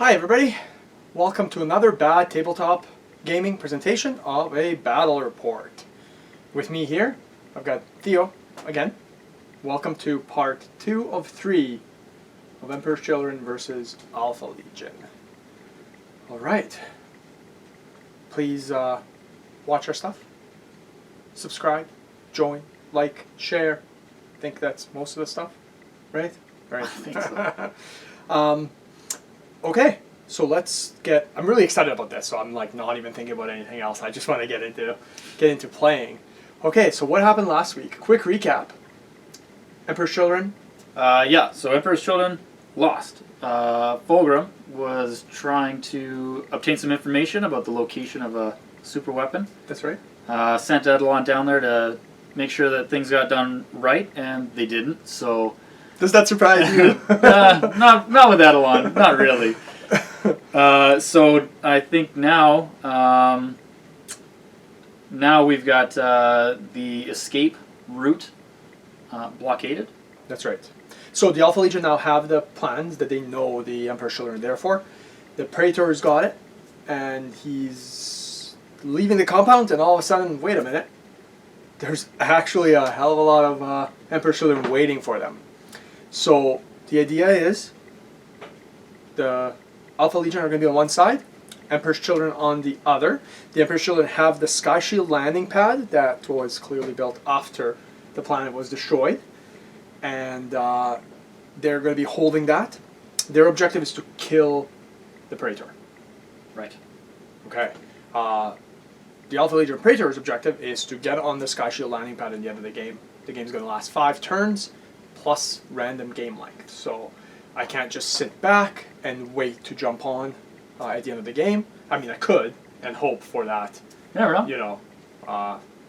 Hi everybody, welcome to another bad tabletop gaming presentation of a battle report. With me here, I've got Theo again. Welcome to part 2 of 3 of Emperor's Children versus Alpha Legion. Alright, please watch our stuff, subscribe, join, like, share. I think that's most of the stuff, right? Right. I think so. Okay, so let's get. I'm really excited about this, so I'm like not even thinking about anything else. I just want to get into playing. Okay, so what happened last week? Quick recap. Emperor's Children. So Emperor's Children lost. Fulgrim was trying to obtain some information about the location of a super weapon. That's right. Sent Edelon down there to make sure that things got done right, and they didn't. So. Does that surprise you? Not with Edelon, not really. So I think now we've got the escape route blockaded. That's right. So the Alpha Legion now have the plans that they know the Emperor's Children are there for. The Praetor's got it, and he's leaving the compound, and all of a sudden, wait a minute, there's actually a hell of a lot of Emperor's Children waiting for them. So the idea is the Alpha Legion are going to be on one side, Emperor's Children on the other. The Emperor's Children have the Sky Shield landing pad that was clearly built after the planet was destroyed, and they're going to be holding that. Their objective is to kill the Praetor. Right. Okay. The Alpha Legion Praetor's objective is to get on the Sky Shield landing pad at the end of the game. The game's going to last 5 turns. Plus random game length, so I can't just sit back and wait to jump on at the end of the game. I mean, I could and hope for that. You never know. You know,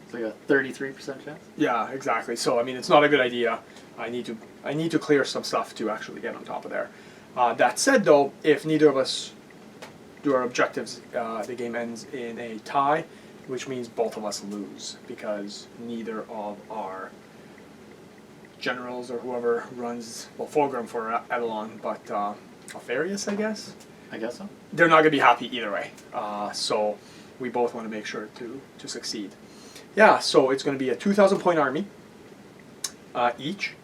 it's like a 33% chance. Yeah, exactly. So I mean, it's not a good idea. I need to clear some stuff to actually get on top of there. That said, though, if neither of us do our objectives, the game ends in a tie, which means both of us lose because neither of our generals or whoever runs, well, Fulgrim for Edelon, but Alfarius, I guess? I guess so. They're not going to be happy either way. So we both want to make sure to succeed. Yeah, so it's going to be a 2,000 point army each,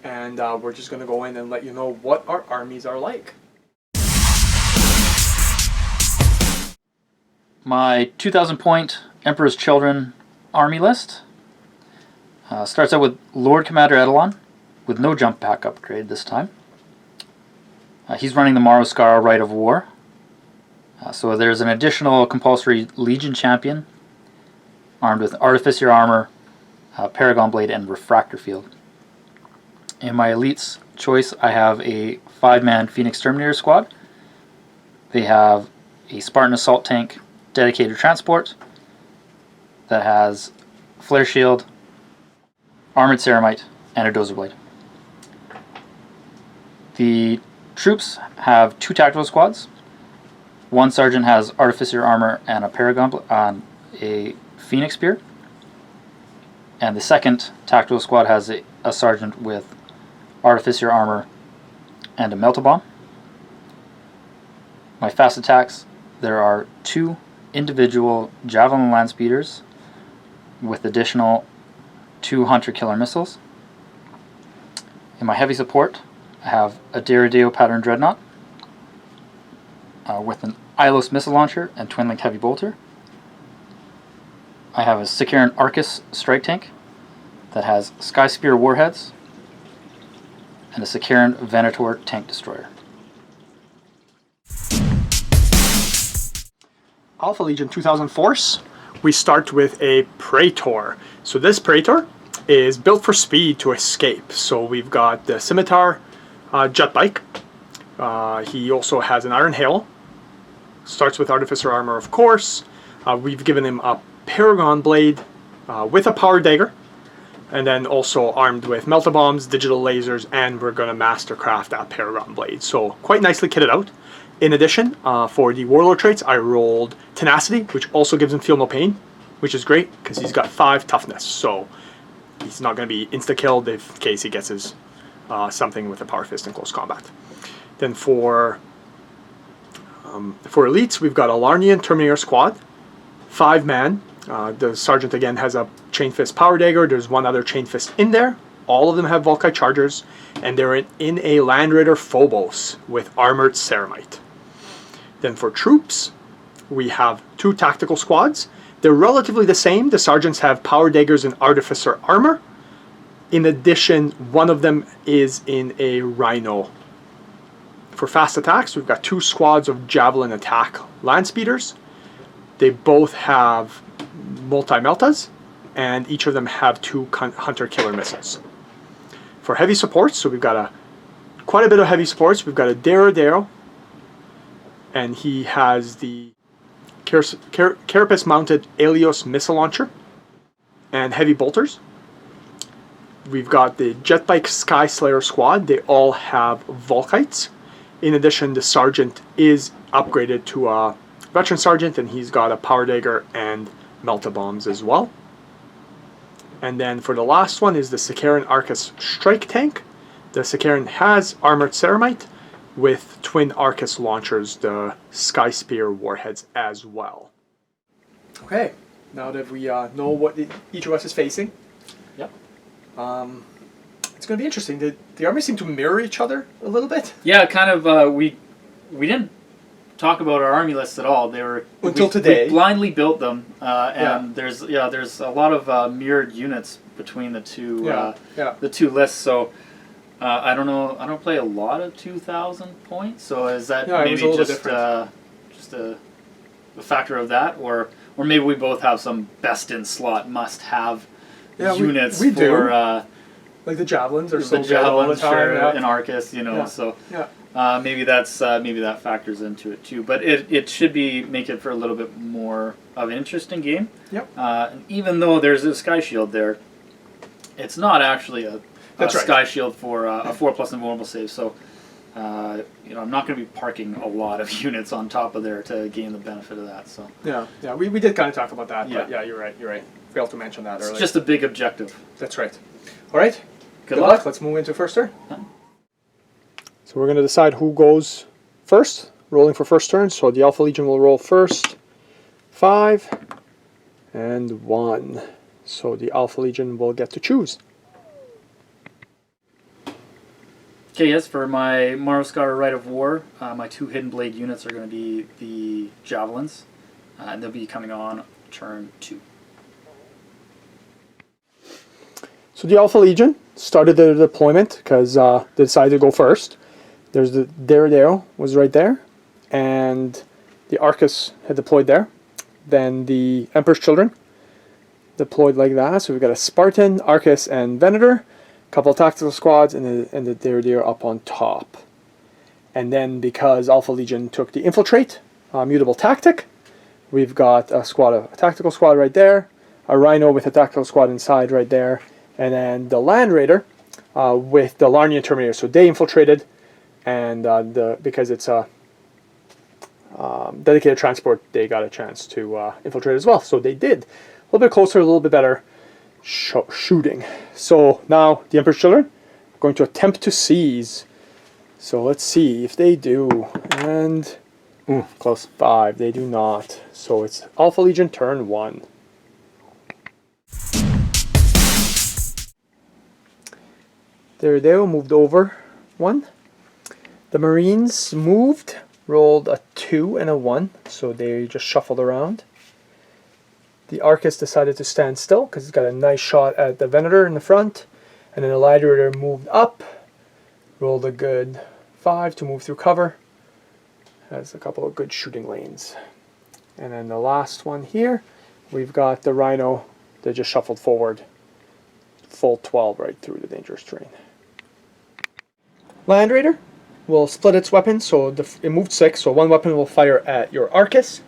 and we're just going to go in and let you know what our armies are like. My 2,000 point Emperor's Children army list. Starts out with Lord Commander Edelon, with no jump pack upgrade this time. He's running the Maroscar Rite of War. So there's an additional compulsory Legion Champion, armed with Artificer Armor, Paragon Blade, and Refractor Field. In my Elites choice, I have a 5-man Phoenix Terminator squad. They have a Spartan Assault Tank dedicated transport that has Flare Shield, Armored Ceramite, and a Dozer Blade. The troops have 2 tactical squads. One sergeant has Artificer Armor and a Paragon on a Phoenix Spear. And the second tactical squad has a sergeant with Artificer Armor and a Melta Bomb. My fast attacks, there are 2 individual Javelin Land Speeders with additional 2 Hunter Killer Missiles. In my heavy support, I have a Derideo Pattern Dreadnought with an Ilos Missile Launcher and Twin-Linked Heavy Bolter. I have a Sicaran Arcus Strike Tank that has Sky Spear Warheads and a Sicaran Venator Tank Destroyer. Alpha Legion 2000 Force. We start with a Praetor. So this Praetor is built for speed to escape. So we've got the Scimitar jet bike. He also has an Iron Hail. Starts with Artificer Armor, of course. We've given him a Paragon Blade with a Power Dagger. And then also armed with Melta Bombs, Digital Lasers, and we're going to Mastercraft that Paragon Blade. So quite nicely kitted out. In addition, for the Warlord traits, I rolled Tenacity, which also gives him Feel No Pain, which is great because he's got 5 Toughness, so he's not going to be insta-killed in case he gets his something with a Power Fist in close combat. Then for For elites, we've got a Larnian Terminator squad, 5-man. The sergeant again has a chain fist power dagger. There's one other chain fist in there. All of them have Volkite chargers, and they're in a Land Raider Phobos with armored ceramite. Then for troops, we have 2 tactical squads. They're relatively the same. The sergeants have power daggers and artificer armor. In addition, one of them is in a rhino. For fast attacks, we've got 2 squads of javelin attack land speeders. They both have multi-meltas, and each of them have 2 hunter killer missiles. For heavy supports, so we've got quite a bit of heavy supports. We've got a Darrow, and he has the Carapace mounted Alios missile launcher and heavy bolters. We've got the Jetbike Sky Slayer squad. They all have Volkites. In addition, the sergeant is upgraded to a veteran sergeant, and he's got a power dagger and melta bombs as well. And then for the last one is the Sakaran Arcus strike tank. The Sakaran has armored ceramite with twin Arcus launchers, the Sky Spear warheads as well. Okay, now that we know what each of us is facing, Yep. It's going to be interesting. The armies seem to mirror each other a little bit. Yeah, kind of. We didn't talk about our army lists at all. They were today. We blindly built them, and there's a lot of mirrored units between the two the two lists. So I don't know. I don't play a lot of 2,000 points. So is that maybe just a factor of that, or maybe we both have some best in slot must have units we for do. Like the javelins or the javelins in Arcus, So maybe that factors into it too. But it should make it for a little bit more of an interesting game. Yep. Even though there's a sky shield there, it's not actually a sky shield for a 4+ invulnerable save. So I'm not going to be parking a lot of units on top of there to gain the benefit of that. So yeah, we did kind of talk about that. But yeah, you're right. Failed to mention that earlier. It's just a big objective. That's right. All right. Good luck. Let's move into first turn. So we're going to decide who goes first, rolling for first turn. So the Alpha Legion will roll first. 5 and 1. So the Alpha Legion will get to choose. Okay, yes, for my Maroscar Rite of War, my 2 Hidden Blade units are going to be the Javelins, and they'll be coming on turn 2. So the Alpha Legion started their deployment because they decided to go first. There's the Darrow was right there, and the Arcus had deployed there. Then the Emperor's Children deployed like that. So we've got a Spartan, Arcus, and Venator, a couple of tactical squads, and the Darrow up on top. And then because Alpha Legion took the Infiltrate, mutable tactic, we've got a tactical squad right there, a Rhino with a tactical squad inside right there, and then the Land Raider with the Larnian Terminator. So they infiltrated, and because it's a dedicated transport, they got a chance to infiltrate as well. So they did. A little bit closer, a little bit better shooting. So now the Emperor's Children are going to attempt to seize. So let's see if they do. And close. 5. They do not. So it's Alpha Legion turn 1. There they moved over 1. The Marines moved, rolled a 2 and a 1, so they just shuffled around. The Arcus decided to stand still because it's got a nice shot at the Venator in the front. And then the Land Raider moved up, rolled a good 5 to move through cover. Has a couple of good shooting lanes. And then the last one here, we've got the Rhino that just shuffled forward. Full 12 right through the dangerous terrain. Land Raider will split its weapon, so it moved 6, so one weapon will fire at your Arcus,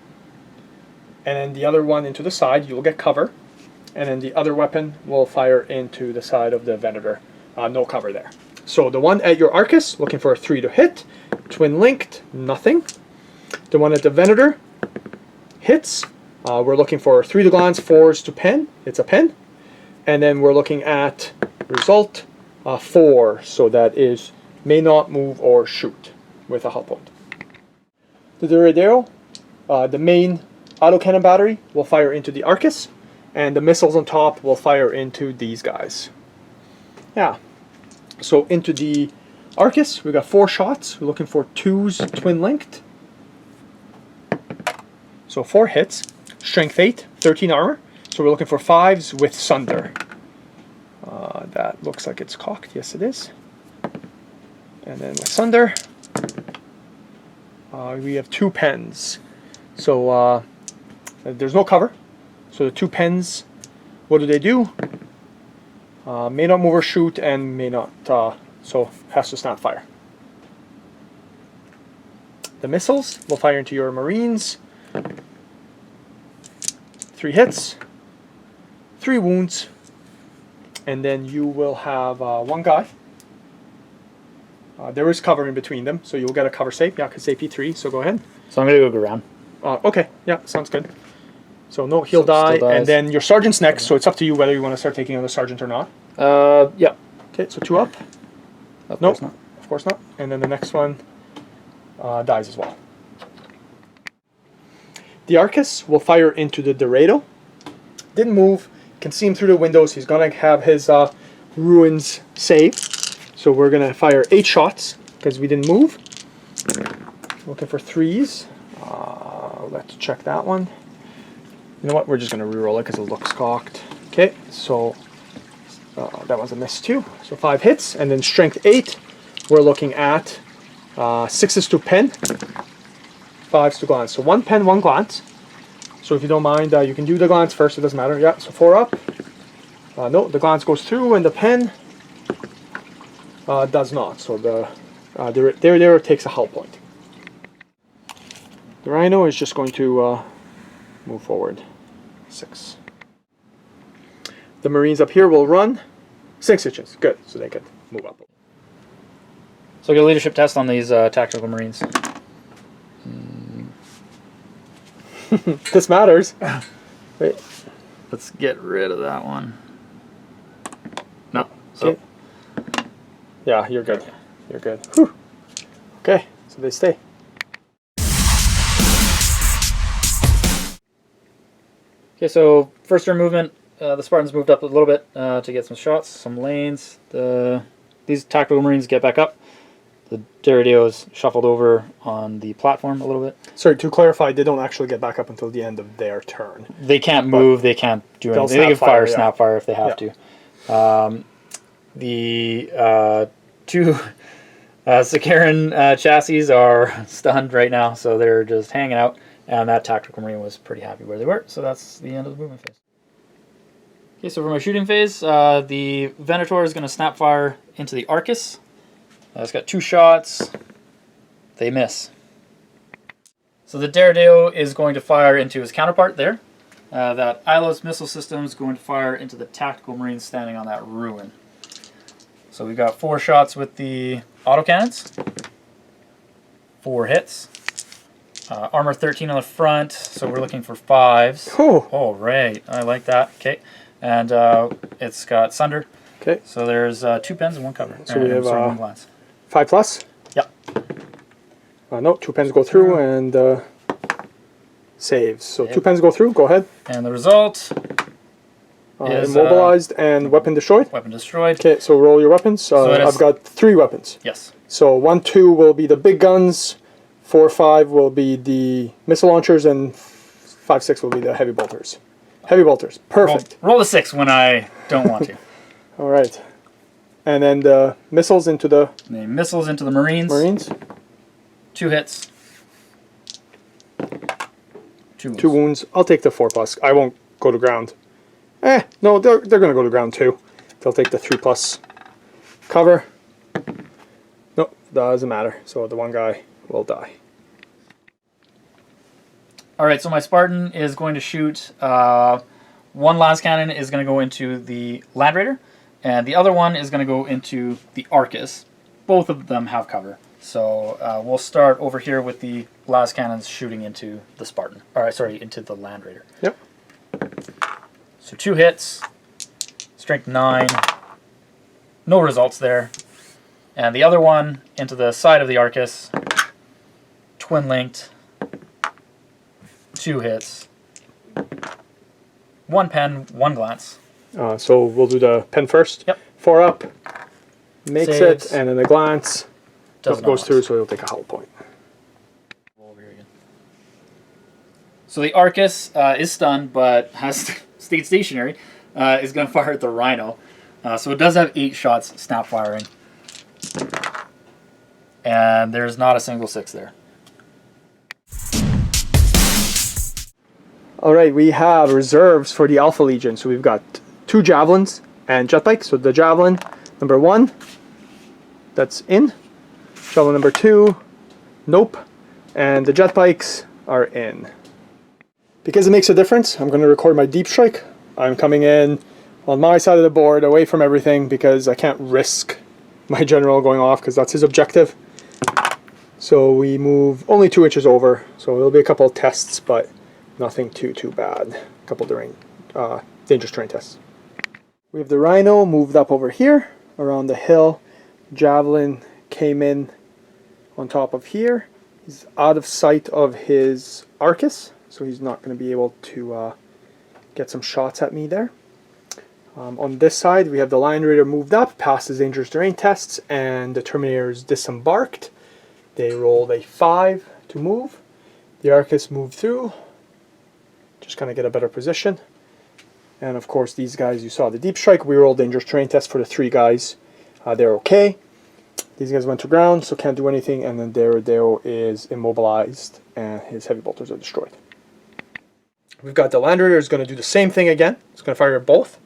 and then the other one into the side, you'll get cover, and then the other weapon will fire into the side of the Venator. No cover there. So the one at your Arcus, looking for a 3 to hit, twin linked, nothing. The one at the Venator hits, we're looking for 3 to glance, 4s to pen, it's a pen, and then we're looking at result 4, so that is may not move or shoot with a hull point. The Dorado, the main autocannon battery will fire into the Arcus, and the missiles on top will fire into these guys. Yeah. So into the Arcus, we got 4 shots. We're looking for 2s twin-linked. So 4 hits. Strength 8, 13 armor. So we're looking for 5s with Sunder. That looks like it's cocked. Yes, it is. And then with Sunder, we have 2 pens. So there's no cover. So the 2 pens, what do? May not move or shoot, and may not, so has to snap fire. The missiles will fire into your Marines. 3 hits, 3 wounds, and then you will have 1 guy. There is cover in between them, so you'll get a cover save. Yeah, because AP3, so go ahead. So I'm going to go around. Okay, yeah, sounds good. So no, he'll die, and then your sergeant's next, so it's up to you whether you want to start taking on the sergeant or not. Yeah. Okay, so 2 up. Nope. Of course not. And then the next one dies as well. The Arcus will fire into the Dorado. Didn't move. Can see him through the windows. He's going to have his ruins save. So we're going to fire 8 shots because we didn't move. Looking for 3s. Let's check that one. You know what? We're just going to reroll it because it looks cocked. Okay, so that was a miss too. So 5 hits, and then strength 8. We're looking at 6s to pen, 5s to glance. So 1 pen, 1 glance. So if you don't mind, you can do the glance first. It doesn't matter. Yeah. So 4 up. No, the glance goes through, and the pen does not. So the there takes a hull point. The Rhino is just going to move forward 6. The Marines up here will run 6 inches. Good, so they could move up. So get a leadership test on these tactical Marines. This matters. Wait. Let's get rid of that one. No. So. Okay. Yeah, you're good. You're good. Whew. Okay, so they stay. Okay, so first turn movement, the Spartans moved up a little bit to get some shots, some lanes. These tactical Marines get back up. The Derrideos shuffled over on the platform a little bit. Sorry, to clarify, they don't actually get back up until the end of their turn. They can't move, they can't do anything. They can fire, snap fire if they have to. The 2 Sakaran chassis are stunned right now, so they're just hanging out. And that tactical Marine was pretty happy where they were, so that's the end of the movement phase. Okay, so for my shooting phase, the Venator is going to snap fire into the Arcus. It's got 2 shots. They miss. So the Derrideo is going to fire into his counterpart there. That Ilos missile system is going to fire into the tactical Marine standing on that ruin. So we've got 4 shots with the autocannons. 4 hits. Armor 13 on the front, so we're looking for 5s. Oh. Oh, right. I like that. Okay. And it's got Sunder. Okay. So there's 2 pens and 1 cover. So we have 1 glance. 5 plus? Yep. No, 2 pens go through and saves. So 2 pens go through. Go ahead. And the result is immobilized and weapon destroyed. Weapon destroyed. Okay, so roll your weapons. I've got 3 weapons. Yes. So 1, 2 will be the big guns. 4, 5 will be the missile launchers, and 5, 6 will be the heavy bolters. Heavy bolters. Perfect. Roll the 6 when I don't want to. All right. And then the missiles into the... The missiles into the Marines. 2 hits. 2 wounds. 2 wounds. I'll take the 4 plus. I won't go to ground. No, they're going to go to ground too. They'll take the 3 plus cover. No, doesn't matter. So the 1 guy will die. Alright, so my Spartan is going to shoot, 1 las cannon is going to go into the Land Raider, and the other one is going to go into the Arcus. Both of them have cover. So we'll start over here with the las cannons shooting into the Spartan. Alright, sorry, into the Land Raider. Yep. So 2 hits, strength 9, no results there. And the other one into the side of the Arcus, twin linked, 2 hits. 1 pen, 1 glance. So we'll do the pen first. Yep. 4 up, makes Saves. it, and then the glance Doesn't goes know through, what. so he'll take a hull point. Over here again. So the Arcus is stunned, but has stayed stationary. Is going to fire at the Rhino. So it does have 8 shots snap firing. And there's not a single 6 there. Alright, we have reserves for the Alpha Legion. So we've got 2 javelins and jet bikes. So the javelin number 1, that's in. Javelin number 2, nope. And the jet bikes are in. Because it makes a difference, I'm going to record my deep strike. I'm coming in on my side of the board, away from everything, because I can't risk my general going off, because that's his objective. So we move only 2 inches over. So there'll be a couple of tests, but nothing too bad. A couple of dangerous terrain tests. We have the Rhino moved up over here, around the hill. Javelin came in on top of here. He's out of sight of his Arcus, so he's not going to be able to get some shots at me there. On this side, we have the Lion Raider moved up, past his dangerous terrain tests, and the Terminators disembarked. They rolled a 5 to move. The Arcus moved through, just kind of get a better position. And of course, these guys, you saw the deep strike. We rolled dangerous terrain test for the 3 guys. They're okay. These guys went to ground, so can't do anything. And then Daredevil is immobilized, and his heavy bolters are destroyed. We've got the Land Raider is going to do the same thing again. He's going to fire at both.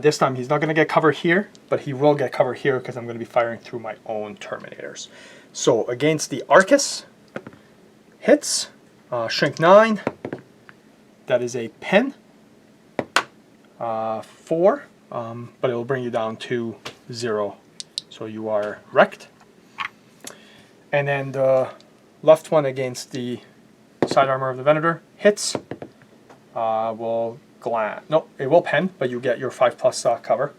This time he's not going to get cover here, but he will get cover here because I'm going to be firing through my own Terminators. So against the Arcus, hits, shrink 9. That is a pen. 4, but it will bring you down to 0. So you are wrecked. And then the left one against the side armor of the Venator hits. Will glance. Nope, it will pen, but you get your 5+ cover.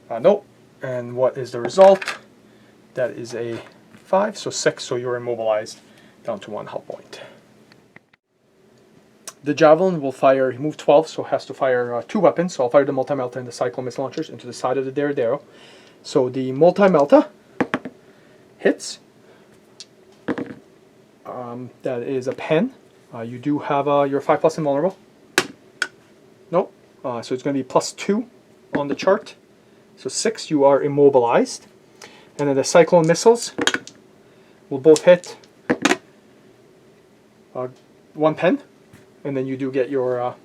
Nope. And what is the result? That is a 5, so 6, so you're immobilized down to 1 hull point. The Javelin will fire, he moved 12, so has to fire 2 weapons. So I'll fire the Multi-Melta and the Cyclone Missile Launchers into the side of the Daredevil. So the Multi-Melta hits. That is a pen. You do have your 5+ invulnerable. Nope. So it's going to be +2 on the chart. So 6, you are immobilized. And then the Cyclone Missiles will both hit 1 pen. And then you do get your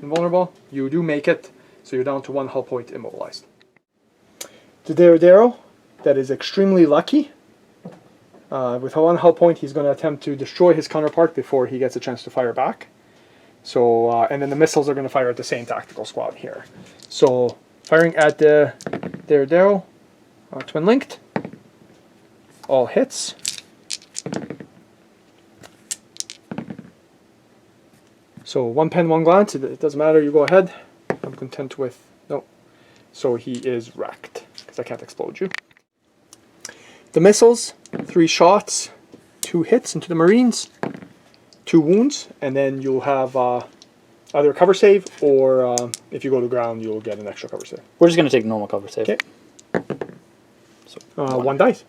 invulnerable. You do make it, so you're down to 1 hull point immobilized. The Daredevil, that is extremely lucky. With 1 hull point, he's going to attempt to destroy his counterpart before he gets a chance to fire back. So, and then the missiles are going to fire at the same tactical squad here. So, firing at the Daredevil, twin linked, all hits. So 1 pen, 1 glance, it doesn't matter, you go ahead. I'm content with, no. So he is wrecked, because I can't explode you. The missiles, 3 shots, 2 hits into the Marines, 2 wounds, and then you'll have either a cover save, or if you go to ground, you'll get an extra cover save. We're just going to take normal cover save. Okay. So, 1 dice.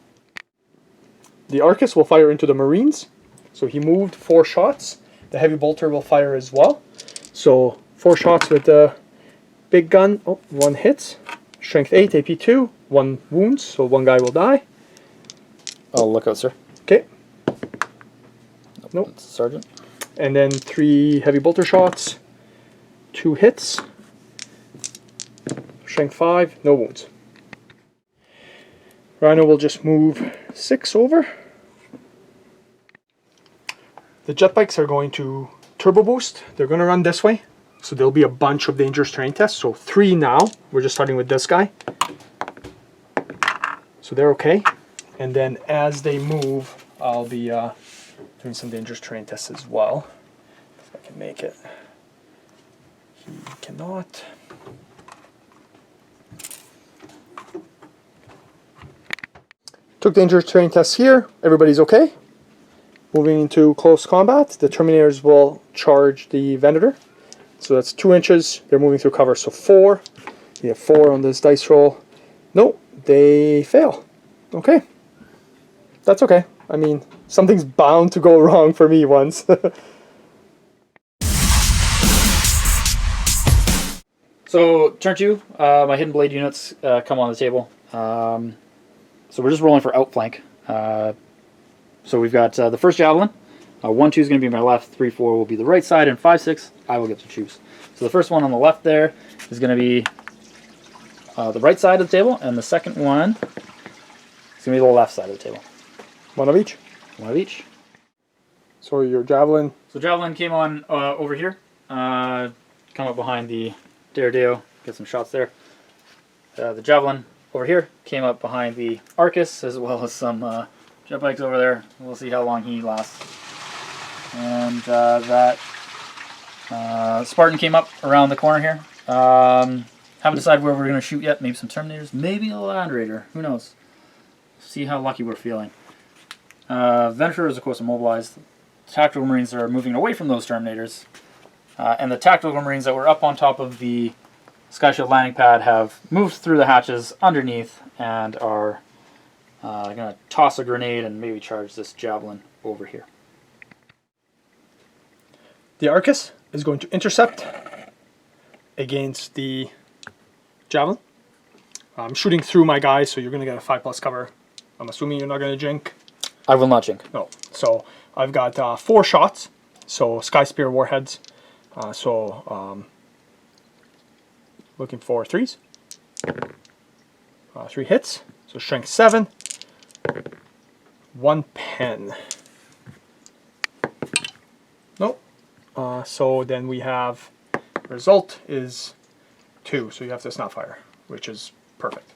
The Arcus will fire into the Marines. So he moved 4 shots. The heavy bolter will fire as well. So 4 shots with the big gun. Oh, 1 hits. Strength 8, AP 2, 1 wounds, so 1 guy will die. Oh, look out, sir. Okay. Nope. It's Sergeant. And then 3 heavy bolter shots, 2 hits. Strength 5, no wounds. Rhino will just move 6 over. The jet bikes are going to turbo boost. They're going to run this way. So there'll be a bunch of dangerous terrain tests. So 3 now. We're just starting with this guy. So they're okay. And then as they move, I'll be doing some dangerous terrain tests as well. If I can make it. He cannot. Took dangerous terrain tests here. Everybody's okay. Moving into close combat, the Terminators will charge the Venator. So that's 2 inches. They're moving through cover. So 4. You have 4 on this dice roll. No, they fail. Okay. That's okay. I mean, something's bound to go wrong for me once. So turn 2, my Hidden Blade units come on the table. So we're just rolling for outflank. So we've got the first Javelin. 1, 2 is going to be my left, 3, 4 will be the right side, and 5, 6 I will get to choose. So the first one on the left there is going to be the right side of the table, and the second one is going to be the left side of the table. One of each? One of each. So your Javelin. So Javelin came on over here. Come up behind the Daredeo, get some shots there. The Javelin over here came up behind the Arcus, as well as some jet bikes over there. We'll see how long he lasts. And that Spartan came up around the corner here. Haven't decided where we're going to shoot yet. Maybe some Terminators, maybe a Land Raider. Who knows? See how lucky we're feeling. Venator is, of course, immobilized. Tactical Marines are moving away from those Terminators. And the Tactical Marines that were up on top of the Sky Shield landing pad have moved through the hatches underneath and are going to toss a grenade and maybe charge this Javelin over here. The Arcus is going to intercept against the Javelin. I'm shooting through my guys, so you're going to get a 5+ cover. I'm assuming you're not going to jink. I will not jink. No. So I've got 4 shots. So Sky Spear warheads. Looking for 3s. 3 hits. So strength 7. 1 pen. Nope. So then we have result is 2. So you have to snap fire, which is perfect.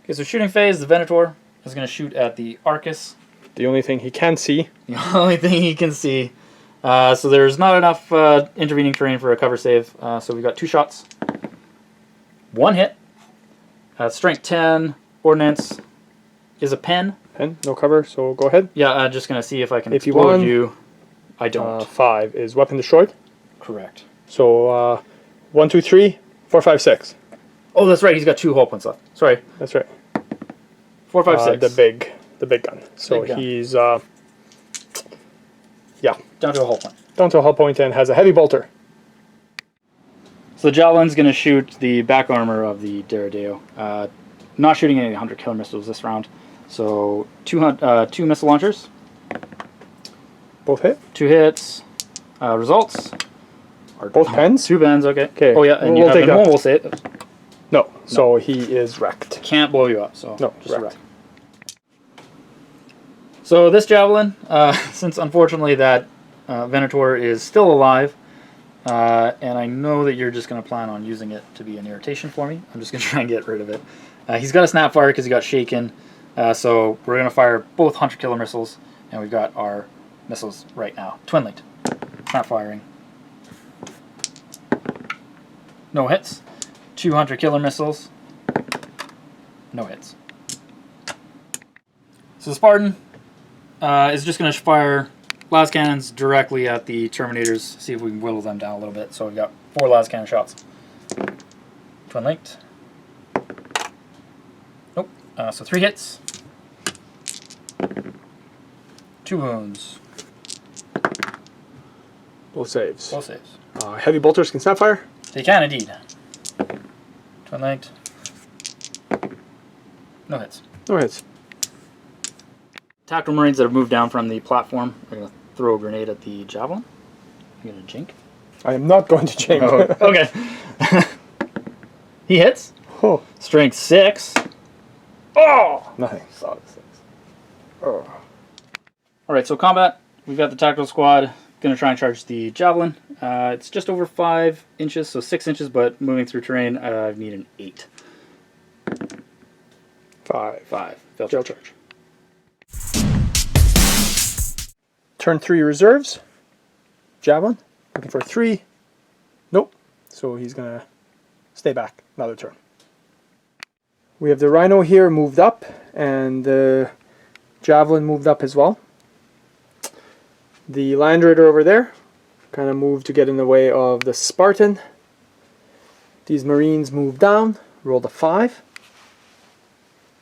Okay, so shooting phase, the Venator is going to shoot at the Arcus. The only thing he can see. The only thing he can see. So there's not enough intervening terrain for a cover save. So we've got 2 shots. 1 hit. Strength 10. Ordnance is a pen. Pen, no cover, so go ahead. Yeah, I'm just going to see if I can If you explode won, you. I don't. 5 is weapon destroyed. Correct. So 1, 2, 3, 4, 5, 6. Oh, that's right. He's got 2 hull points left. Sorry. That's right. 4, 5, 6. The big gun. So Big gun. he's Down to a hull point. down to a hull point and has a heavy bolter. So the Javelin's going to shoot the back armor of the Daredeo. Not shooting any 100 killer missiles this round. So 2 missile launchers. Both hit. 2 hits. Results. Both pens. 2 pens, okay. Okay. Oh yeah, and We'll you take have that. a mobile save. No. So he is wrecked. Can't blow you up, so No, just a wrecked. wreck. So this Javelin, since unfortunately that Venator is still alive, and I know that you're just going to plan on using it to be an irritation for me, I'm just going to try and get rid of it. He's got a snap fire because he got shaken, so we're going to fire both 100 killer missiles, and we've got our missiles right now. Twin linked. Snap firing. No hits. 200 killer missiles. No hits. So the Spartan is just going to fire las cannons directly at the Terminators, see if we can whittle them down a little bit. So we've got 4 las cannon shots. Twin linked. Nope. So 3 hits. 2 wounds. Both saves. Both saves. Heavy bolters can snap fire. They can indeed. Twin linked. No hits. No hits. Tactical Marines that have moved down from the platform are going to throw a grenade at the Javelin. You're going to jink. I am not going to change. Oh, okay. He hits. Oh. Strength 6. Oh! Nothing. Solid 6. Oh. Alright, so combat. We've got the tactical squad. Going to try and charge the Javelin. It's just over 5 inches, so 6 inches, but moving through terrain, I need an 8. 5. 5. Jail charge. Turn 3 reserves. Javelin. Looking for 3. Nope. So he's going to stay back another turn. We have the Rhino here moved up, and the Javelin moved up as well. The Land Raider over there kind of moved to get in the way of the Spartan. These Marines moved down, rolled a 5.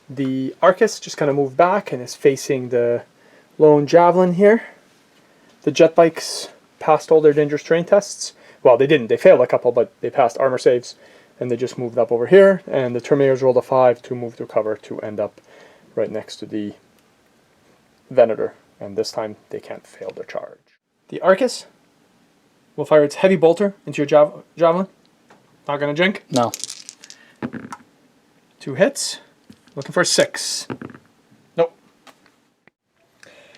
The Arcus just kind of moved back and is facing the lone Javelin here. The jet bikes passed all their dangerous terrain tests. Well, they didn't. They failed a couple, but they passed armor saves. And they just moved up over here. And the Terminators rolled a 5 to move to cover to end up right next to the Venator. And this time they can't fail their charge. The Arcus will fire its heavy bolter into your Javelin. Not going to jink. No. 2 hits. Looking for 6. Nope.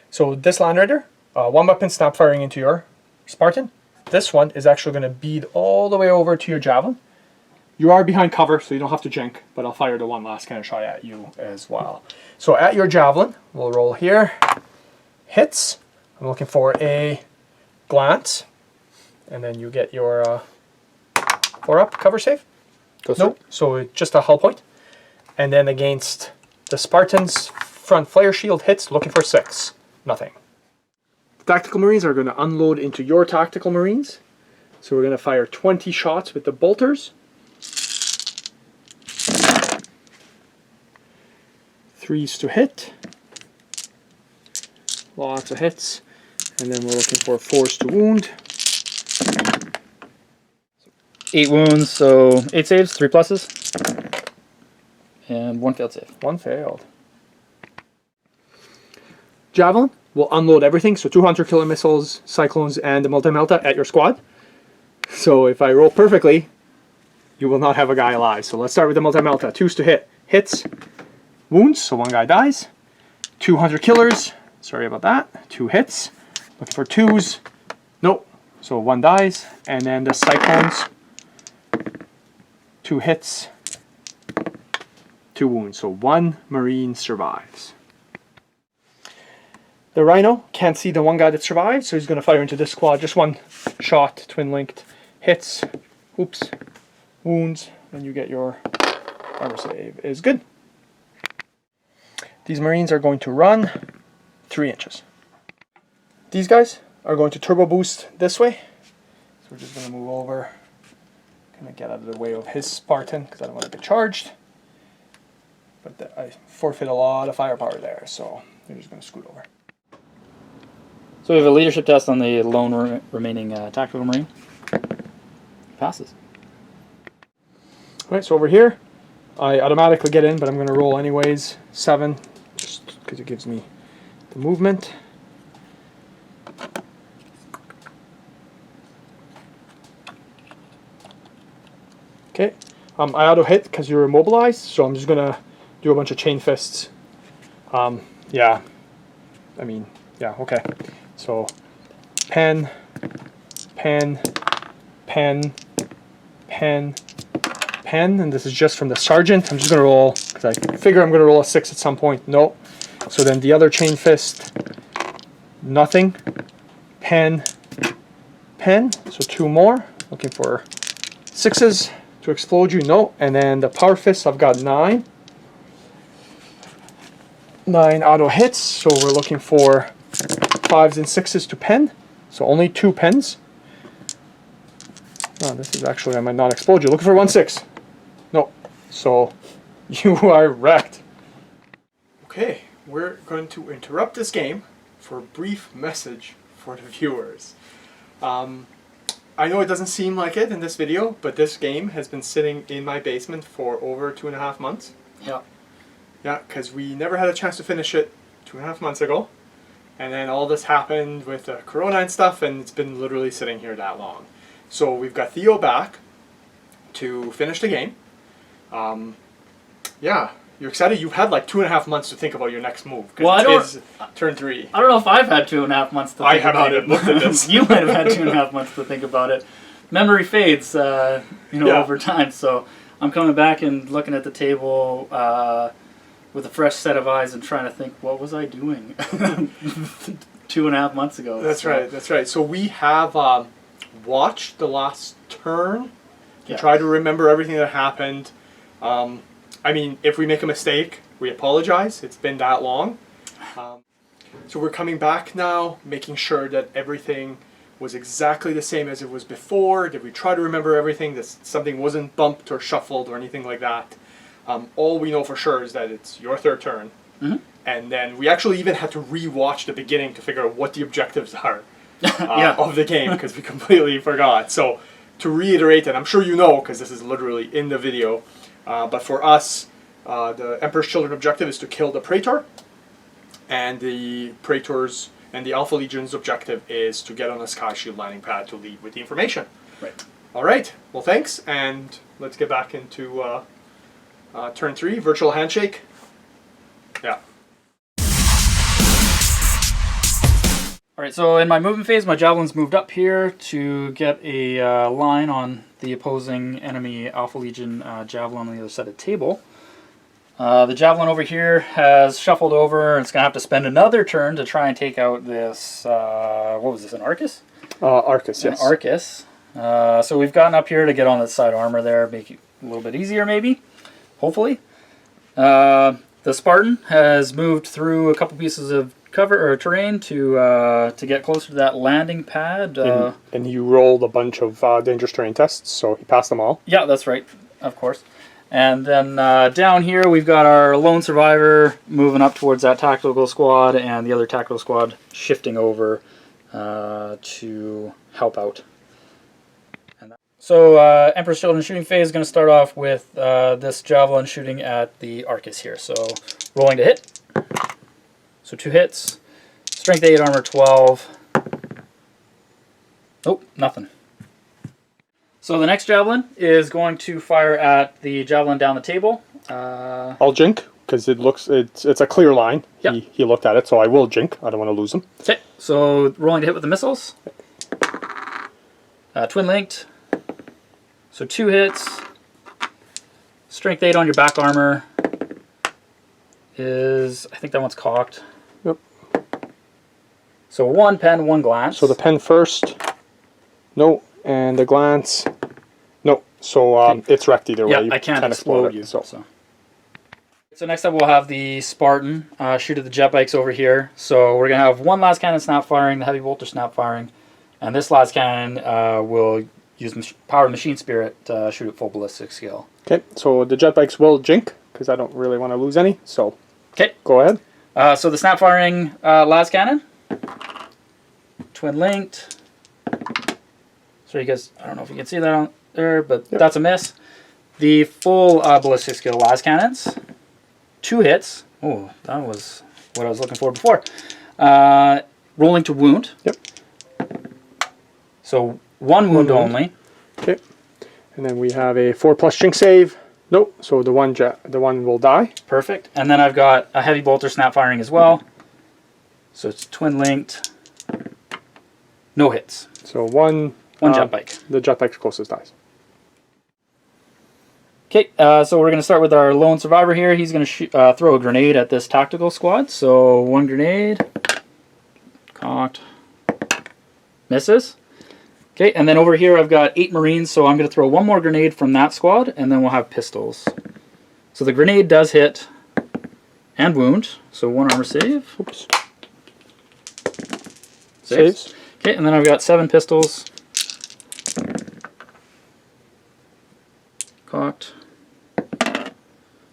So this Land Raider, 1 weapon snap firing into your Spartan. This one is actually going to bead all the way over to your Javelin. You are behind cover, so you don't have to jink, but I'll fire the one last cannon shot at you as well. So at your Javelin, we'll roll here. Hits. I'm looking for a glance. And then you get your 4-up cover save. Nope. So just a hull point. And then against the Spartans, front flare shield hits, looking for 6. Nothing. The Tactical Marines are going to unload into your Tactical Marines. So we're going to fire 20 shots with the bolters. 3s to hit. Lots of hits. And then we're looking for 4s to wound. 8 wounds, so 8 saves, 3 pluses. And 1 failed save. 1 failed. Javelin will unload everything. So 200 killer missiles, cyclones, and the multi-melta at your squad. So if I roll perfectly, you will not have a guy alive. So let's start with the multi-melta. 2s to hit. Hits. Wounds, so 1 guy dies. 200 killers. Sorry about that. 2 hits. Looking for 2s. Nope. So 1 dies. And then the cyclones. 2 hits. 2 wounds. So 1 Marine survives. The Rhino can't see the 1 guy that survived, so he's going to fire into this squad. Just 1 shot, twin-linked. Hits. Oops. Wounds. And you get your armor save. Is good. These Marines are going to run 3 inches. These guys are going to turbo boost this way. So we're just going to move over. Kind of get out of the way of his Spartan because I don't want to get charged. But I forfeit a lot of firepower there, so they're just going to scoot over. So we have a leadership test on the lone remaining Tactical Marine. Passes. Alright, so over here, I automatically get in, but I'm going to roll anyways. 7, just because it gives me the movement. Okay, I auto hit because you're immobilized, so I'm just going to do a bunch of chain fists. Yeah, okay. So, pen, pen, pen, pen, pen, and this is just from the sergeant. I'm just going to roll, because I figure I'm going to roll a 6 at some point. Nope. So then the other chain fist, nothing. Pen, pen, so 2 more. Looking for 6s to explode you. No. And then the power fist, I've got 9. 9 auto hits, so we're looking for 5s and 6s to pen. So only 2 pens. Oh, this is actually, I might not explode you. Looking for 1 6. No. So you are wrecked. Okay, we're going to interrupt this game for a brief message for the viewers. I know it doesn't seem like it in this video, but this game has been sitting in my basement for over 2.5 months. Yeah. Yeah, because we never had a chance to finish it 2.5 months ago. And then all this happened with the corona and stuff, and it's been literally sitting here that long. So we've got Theo back to finish the game. Yeah, you're excited? You've had like 2.5 months to think about your next move. Well, I don't... turn 3. I don't know if I've had 2.5 months to think about it. I haven't even looked at this. You might have had 2.5 months to think about it. Memory fades, over time. So I'm coming back and looking at the table with a fresh set of eyes and trying to think, what was I doing 2.5 months ago? That's right, that's right. So we have watched the last turn to try to remember everything that happened. I mean, if we make a mistake, we apologize. It's been that long. So we're coming back now, making sure that everything was exactly the same as it was before. Did we try to remember everything? That something wasn't bumped or shuffled or anything like that. All we know for sure is that it's your third turn. Mm-hmm. And then we actually even had to re-watch the beginning to figure out what the objectives are of the game, because we completely forgot. So to reiterate, and I'm sure you know because this is literally in the video, but for us, the Emperor's Children objective is to kill the Praetor, and the Praetors and the Alpha Legion's objective is to get on a Sky Shield landing pad to lead with the information. Right. All right. Well, thanks, and let's get back into turn 3, virtual handshake. Yeah. Alright, so in my movement phase, my javelin's moved up here to get a line on the opposing enemy Alpha Legion javelin on the other side of the table. The javelin over here has shuffled over, and it's going to have to spend another turn to try and take out this, what was this, an Arcus? Arcus, yes. An Arcus. So we've gotten up here to get on the side armor there, make it a little bit easier maybe, hopefully. The Spartan has moved through a couple pieces of cover or terrain to get closer to that landing pad. And you rolled a bunch of dangerous terrain tests, so he passed them all. Yeah, that's right, of course. And then down here we've got our lone survivor moving up towards that tactical squad, and the other tactical squad shifting over to help out. So Emperor's Children shooting phase is going to start off with this javelin shooting at the Arcus here. So rolling to hit. So 2 hits. Strength 8, armor 12. Nope, nothing. So the next javelin is going to fire at the javelin down the table. I'll jink, because it's a clear line. Yep. He looked at it, so I will jink. I don't want to lose him. Okay, so rolling to hit with the missiles. Twin linked. So 2 hits. Strength 8 on your back armor is, I think that one's cocked. Yep. So 1 pen, 1 glance. So the pen first. No. And the glance. No. So it's wrecked either way. Yeah, I can't explode you. So next up we'll have the Spartan shoot at the jet bikes over here. So we're going to have 1 last cannon snap firing, the heavy bolter snap firing. And this last cannon will use power machine spirit to shoot at full ballistic skill. Okay, so the jet bikes will jink, because I don't really want to lose any. So okay, go ahead. So the snap firing last cannon. Twin linked. So you guys, I don't know if you can see that on there, but yep, that's a miss. The full ballistic skill las cannons. 2 hits. Oh, that was what I was looking for before. Rolling to wound. Yep. So 1 wound only. Okay. And then we have a 4+ jink save. Nope. So the one will die. Perfect. And then I've got a heavy bolter snap firing as well. So it's twin linked. No hits. So one jet bike. The jet bike's closest dies. Okay, so we're going to start with our lone survivor here. He's going to throw a grenade at this tactical squad. So 1 grenade. Cocked. Misses. Okay, and then over here I've got 8 Marines, so I'm going to throw 1 more grenade from that squad, and then we'll have pistols. So the grenade does hit and wound, so 1 armor save. Oops. Saves. Okay, and then I've got 7 pistols. Cocked.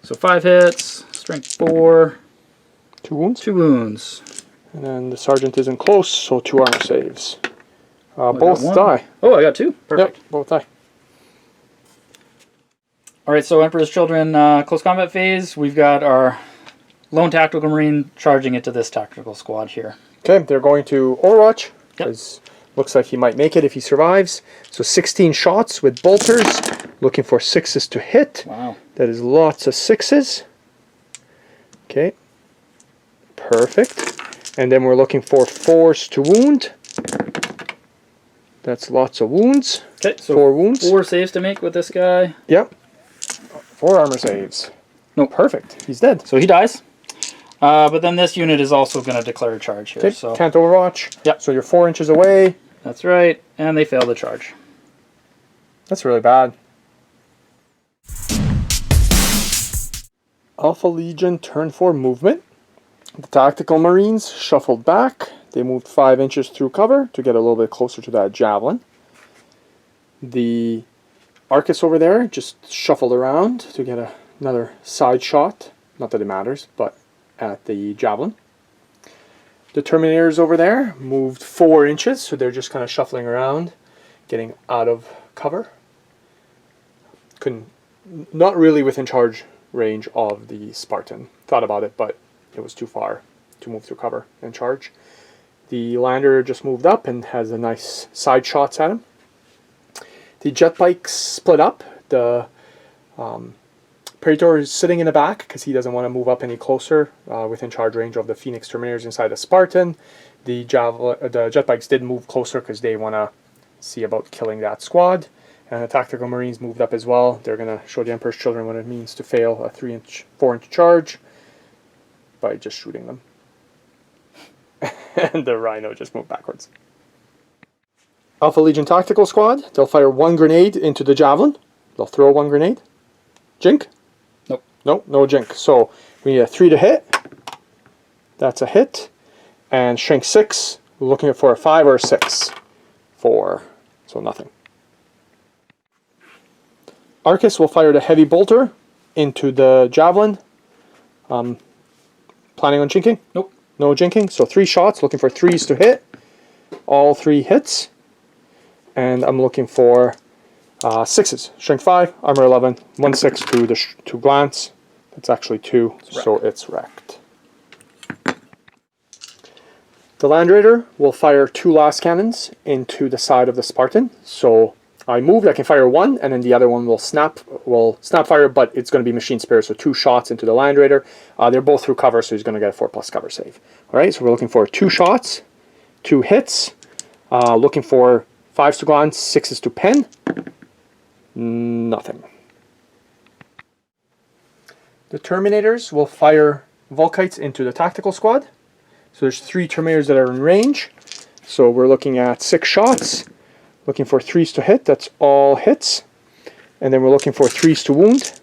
So 5 hits, strength 4. 2 wounds. 2 wounds. And then the sergeant isn't close, so 2 armor saves. Both die. Oh, I got 2. Perfect. Yep, both die. Alright, so Emperor's Children close combat phase. We've got our lone tactical marine charging into this tactical squad here. Okay, they're going to Overwatch, because looks like he might make it if he survives. So 16 shots with bolters, looking for 6s to hit. Wow. That is lots of 6s. Okay, perfect. And then we're looking for 4s to wound. That's lots of wounds. Okay, so 4 wounds. 4 saves to make with this guy. Yep. 4 armor saves. No, perfect. He's dead. So he dies. But then this unit is also going to declare a charge here. Okay, So can't Overwatch. Yep. So you're 4 inches away. That's right. And they fail the charge. That's really bad. Alpha Legion turn 4 movement. The Tactical Marines shuffled back. They moved 5 inches through cover to get a little bit closer to that javelin. The Arcus over there just shuffled around to get another side shot. Not that it matters, but at the javelin. The Terminators over there moved 4 inches, so they're just kind of shuffling around, getting out of cover. Not really within charge range of the Spartan. Thought about it, but it was too far to move through cover and charge. The Lander just moved up and has a nice side shots at him. The jet bikes split up. The Praetor is sitting in the back because he doesn't want to move up any closer within charge range of the Phoenix Terminators inside the Spartan. The jet bikes did move closer because they want to see about killing that squad. And the Tactical Marines moved up as well. They're going to show the Emperor's Children what it means to fail a 4-inch charge by just shooting them. And the Rhino just moved backwards. Alpha Legion Tactical Squad. They'll fire 1 grenade into the javelin. They'll throw 1 grenade. Jink? Nope. Nope, no jink. So we need a 3 to hit. That's a hit. And shrink 6. We're looking for a 5 or a 6. 4. So nothing. Arcus will fire the heavy bolter into the javelin. Planning on jinking? Nope. No jinking. So 3 shots, looking for 3s to hit. All 3 hits. And I'm looking for 6s. Shrink 5, armor 11, 1 6 to glance. That's actually 2, so it's wrecked. The Land Raider will fire 2 last cannons into the side of the Spartan. So I moved, I can fire 1, and then the other one will snap fire, but it's going to be machine spear, so 2 shots into the Land Raider. They're both through cover, so he's going to get a 4+ cover save. Alright, so we're looking for 2 shots, 2 hits, looking for 5s to glance, 6s to pen. Nothing. The Terminators will fire Volkites into the Tactical Squad. So there's 3 Terminators that are in range. So we're looking at 6 shots. Looking for 3s to hit. That's all hits. And then we're looking for 3s to wound.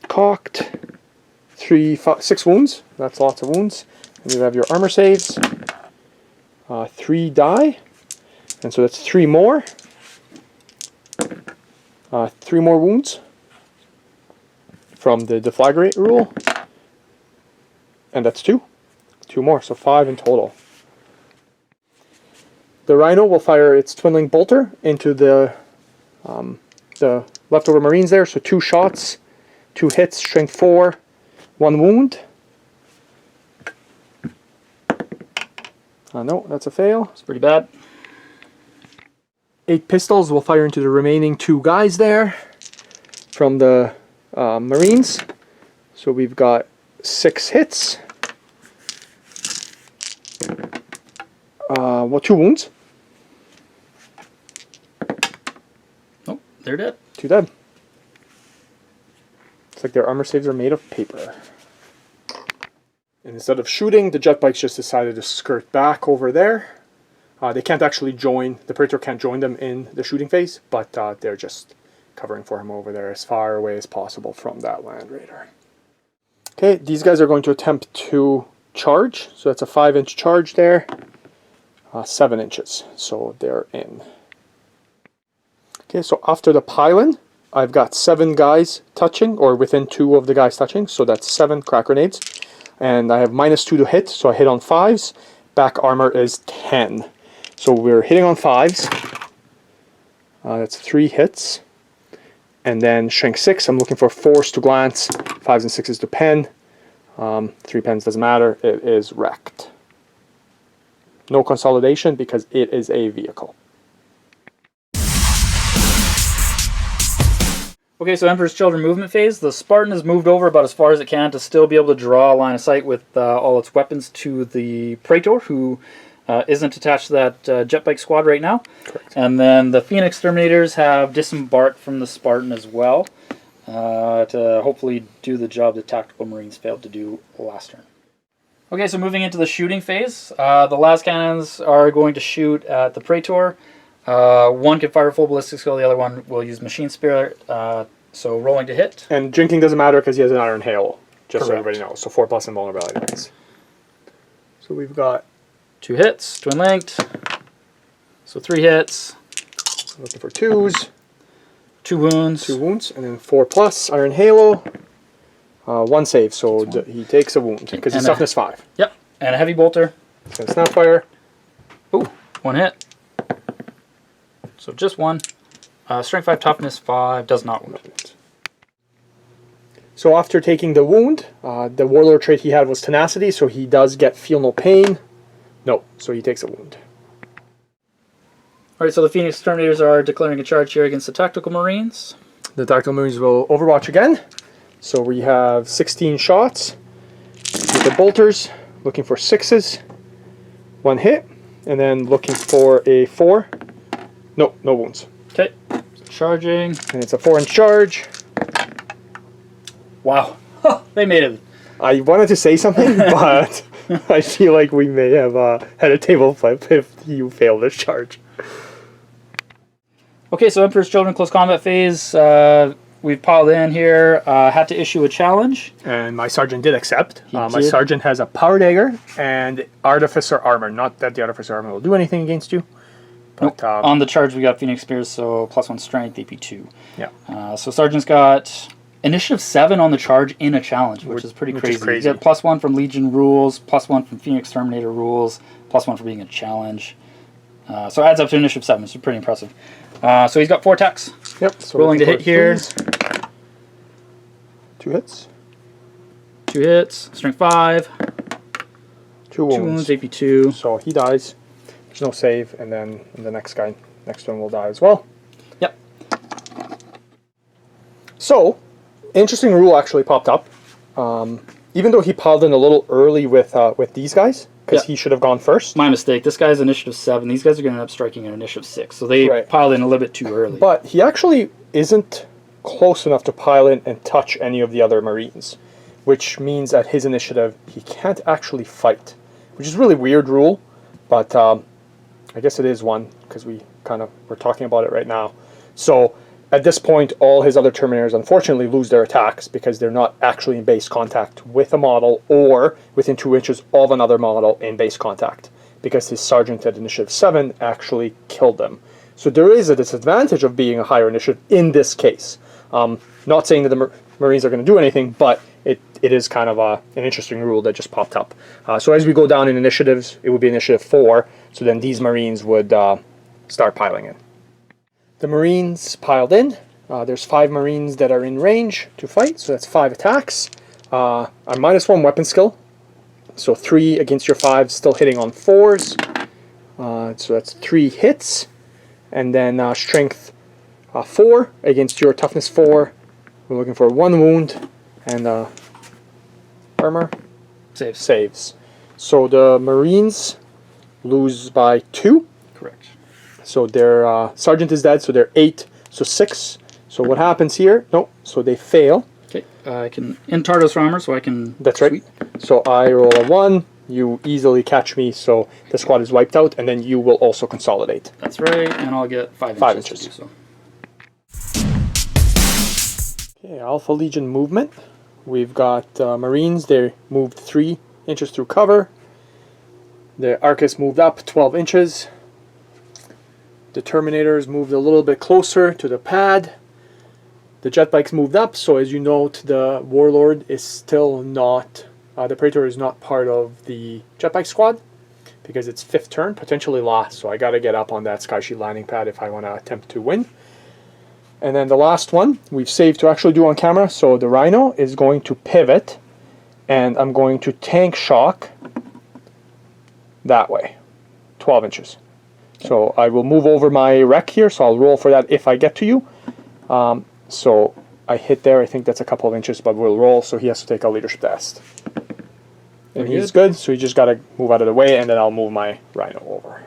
Cocked. 6 wounds. That's lots of wounds. And you have your armor saves. 3 die. And so that's 3 more. 3 more wounds from the deflagrate rule. And that's 2. 2 more, so 5 in total. The Rhino will fire its twinling bolter into the leftover Marines there. So 2 shots, 2 hits, strength 4, 1 wound. No, that's a fail. It's pretty bad. 8 pistols will fire into the remaining 2 guys there from the Marines. So we've got 6 hits. 2 wounds. Oh, they're dead. 2 dead. It's like their armor saves are made of paper. And instead of shooting, the jet bikes just decided to skirt back over there. They can't actually join, the Praetor can't join them in the shooting phase, but they're just covering for him over there as far away as possible from that Land Raider. Okay, these guys are going to attempt to charge. So that's a 5-inch charge there. 7 inches, so they're in. Okay, so after the pylon, I've got 7 guys touching, or within 2 of the guys touching, so that's 7 crack grenades. And I have -2 to hit, so I hit on 5s. Back armor is 10. So we're hitting on 5s. That's 3 hits. And then shrink 6, I'm looking for 4s to glance, 5s and 6s to pen. 3 pens doesn't matter, it is wrecked. No consolidation because it is a vehicle. Okay, so Emperor's Children movement phase. The Spartan has moved over about as far as it can to still be able to draw a line of sight with all its weapons to the Praetor, who isn't attached to that jet bike squad right now. Correct. And then the Phoenix Terminators have disembarked from the Spartan as well to hopefully do the job the Tactical Marines failed to do last turn. Okay, so moving into the shooting phase, the last cannons are going to shoot at the Praetor. One can fire full ballistic skill, the other one will use machine spirit, so rolling to hit. And drinking doesn't matter because he has an iron hail just so Correct. everybody knows. So 4+ invulnerability points. So we've got 2 hits, twin linked. So 3 hits. looking for 2s, 2 wounds. 2 wounds, and then 4+ Iron Halo, 1 save. So he takes a wound because he's And a- toughness 5. Yep. And a heavy bolter. He's gonna Snapfire. Ooh, 1 hit. So just 1. Strength 5, toughness 5, does not wound. So after taking the wound, the Warlord trait he had was Tenacity, so he does get Feel No Pain. No, so he takes a wound. Alright, so the Phoenix Exterminators are declaring a charge here against the Tactical Marines. The Tactical Marines will Overwatch again. So we have 16 shots with the bolters, looking for 6s, 1 hit, and then looking for a 4. No, no wounds. Okay, so charging. And it's a 4-inch charge. Wow, they made it. I wanted to say something, but I feel like we may have had a table flip if you fail this charge. Okay, so Emperor's Children close combat phase. We've piled in here. Had to issue a challenge. And my sergeant did accept. My did. sergeant has a power dagger and artificer armor. Not that the artificer armor will do anything against you. But On the charge, we got Phoenix Spears, so +1 strength, AP2. yeah. So Sergeant's got initiative 7 on the charge in a challenge, which is pretty which crazy. is crazy. You get +1 from Legion rules, +1 from Phoenix Terminator rules, +1 for being a challenge. So it adds up to initiative 7, which is pretty impressive. So he's got 4 attacks. Yep. So Rolling to looking hit for here. 3s. 2 hits. 2 hits, strength 5, 2 2 wounds. wounds, AP2. So he dies. There's no save, and then the next one will die as well. Yep. So, interesting rule actually popped up. Even though he piled in a little early with these guys, because Yeah. he should have gone first. My mistake. This guy's initiative 7. These guys are going to end up striking at initiative 6. So they Right. piled in a little bit too early. But he actually isn't close enough to pile in and touch any of the other Marines, which means at his initiative he can't actually fight, which is a really weird rule, but I guess it is one because we're talking about it right now. So at this point, all his other Terminators unfortunately lose their attacks because they're not actually in base contact with a model or within 2 inches of another model in base contact, because his sergeant at initiative 7 actually killed them. So there is a disadvantage of being a higher initiative in this case. Not saying that the Marines are going to do anything, but it is kind of an interesting rule that just popped up. So as we go down in initiatives, it would be initiative 4, so then these Marines would start piling in. The Marines piled in. There's 5 Marines that are in range to fight, so that's 5 attacks. A -1 weapon skill, so 3 against your 5, still hitting on 4s. So that's 3 hits. And then strength 4 against your toughness 4. We're looking for 1 wound and armor saves. So the Marines lose by 2. Correct. So their sergeant is dead, so they're 8, so 6. So what happens here? No, so they fail. Okay, I can in Tardos for armor, so I can. That's right. Sweet. So I roll a 1, you easily catch me, so the squad is wiped out, and then you will also consolidate. That's right, and I'll get 5 inches. To do so. Okay, Alpha Legion movement. We've got Marines, they moved 3 inches through cover. The Arcus moved up 12 inches. The Terminators moved a little bit closer to the pad. The jet bikes moved up, so as you note, the Warlord is still not, the Praetor is not part of the jet bike squad because it's 5th turn, potentially last, so I gotta get up on that Sky Shield landing pad if I want to attempt to win. And then the last one, we've saved to actually do on camera, so the Rhino is going to pivot, and I'm going to tank shock that way, 12 inches. So I will move over my wreck here, so I'll roll for that if I get to you. So I hit there, I think that's a couple of inches, but we'll roll, so he has to take a leadership test. And he's good, so he just got to move out of the way, and then I'll move my Rhino over.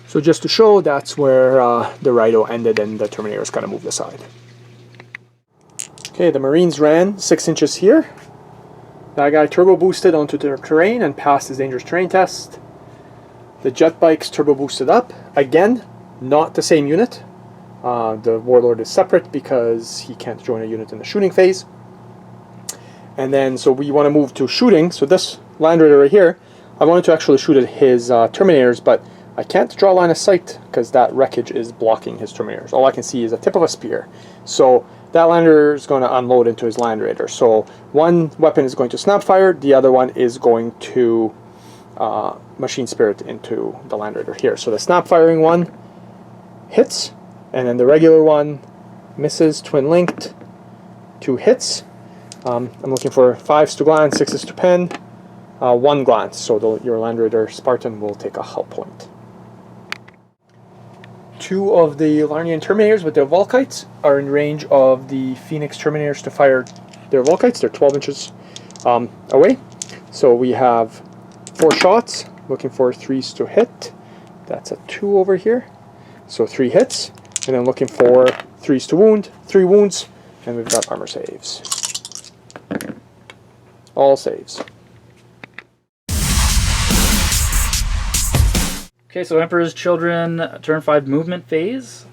So just to show, that's where the Rhino ended, and the Terminator's got to move aside. Okay, the Marines ran 6 inches here. That guy turbo boosted onto the terrain and passed his dangerous terrain test. The jet bikes turbo boosted up. Again, not the same unit. The Warlord is separate because he can't join a unit in the shooting phase. And then, so we want to move to shooting. So this Land Raider right here, I wanted to actually shoot at his Terminators, but I can't draw line of sight because that wreckage is blocking his Terminators. All I can see is a tip of a spear. So that Land Raider is going to unload into his Land Raider. So one weapon is going to snap fire, the other one is going to Machine Spirit into the Land Raider here. So the snap firing one hits, and then the regular one misses, twin linked, 2 hits. I'm looking for 5s to glance, 6s to pen, 1 glance. So your Land Raider Spartan will take a hull point. 2 of the Larnian Terminators with their Volkites are in range of the Phoenix Terminators to fire their Volkites. They're 12 inches away. So we have 4 shots, looking for 3s to hit. That's a 2 over here. So 3 hits. And then looking for 3s to wound, 3 wounds. And we've got armor saves. All saves. Okay, so Emperor's Children, turn 5 movement phase.